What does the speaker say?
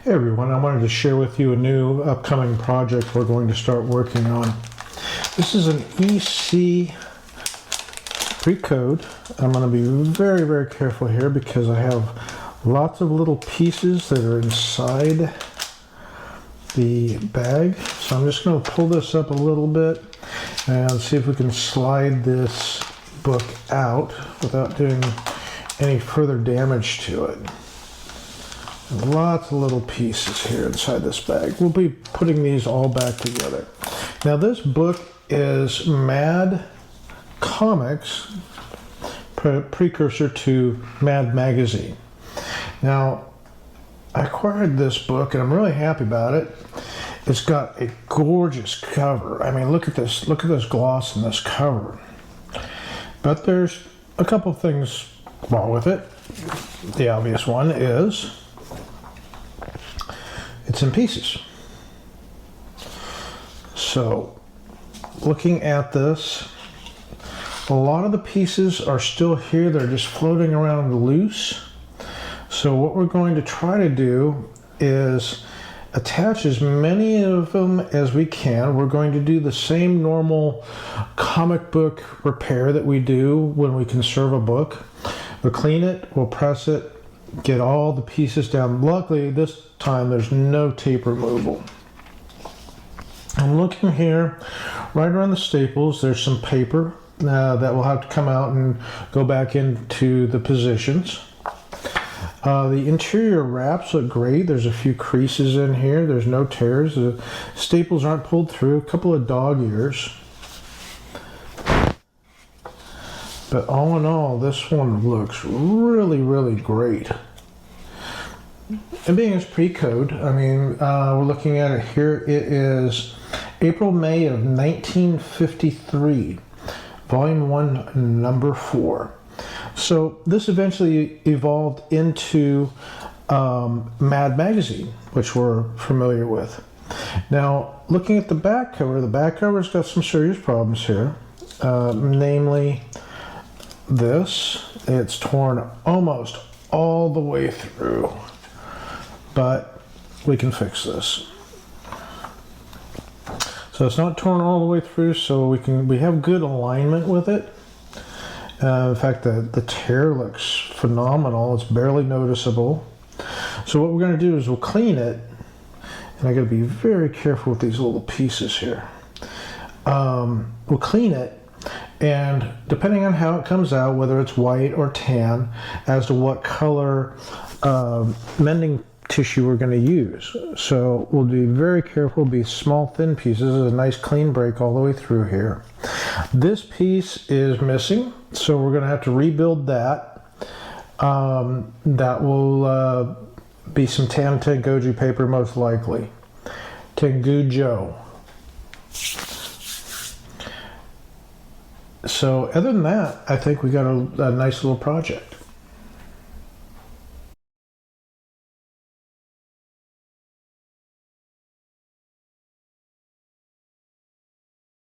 Hey everyone, I wanted to share with you a new upcoming project we're going to start working on. This is an EC pre-code. I'm going to be very careful here because I have lots of little pieces that are inside the bag. So I'm just going to pull this up a little bit and see if we can slide this book out without doing any further damage to it. Lots of little pieces here inside this bag. We'll be putting these all back together. Now this book is Mad Comics, precursor to Mad Magazine. Now I acquired this book and I'm really happy about it. It's got a gorgeous cover. I mean, look at this gloss in this cover. But there's a couple things wrong with it. The obvious one is it's in pieces. So looking at this, a lot of the pieces are still here. They're just floating around loose. So what we're going to try to do is attach as many of them as we can. We're going to do the same normal comic book repair that we do when we conserve a book. We'll clean it, we'll press it, get all the pieces down. Luckily this time there's no tape removal. I'm looking here right around the staples. There's some paper that will have to come out and go back into the positions. The interior wraps look great. There's a few creases in here. There's no tears. The staples aren't pulled through. A couple of dog ears. But all in all, this one looks really great. And being as pre-code, I mean, we're looking at it here. It is April, May of 1953, Volume 1, Number 4. So this eventually evolved into Mad Magazine, which we're familiar with. Now, looking at the back cover's got some serious problems here. Namely, this. It's torn almost all the way through. But we can fix this. So it's not torn all the way through, so we have good alignment with it. In fact, the tear looks phenomenal. It's barely noticeable. So what we're going to do is we'll clean it, and I got to be very careful with these little pieces here. We'll clean it, and depending on how it comes out, whether it's white or tan, as to what color mending tissue we're going to use. So we'll be very careful, be small thin pieces. There's a nice clean break all the way through here. This piece is missing, so we're going to have to rebuild that. That will be some tan Tengu-jo paper most likely. Tengu-jo. So other than that, I think we got a nice little project.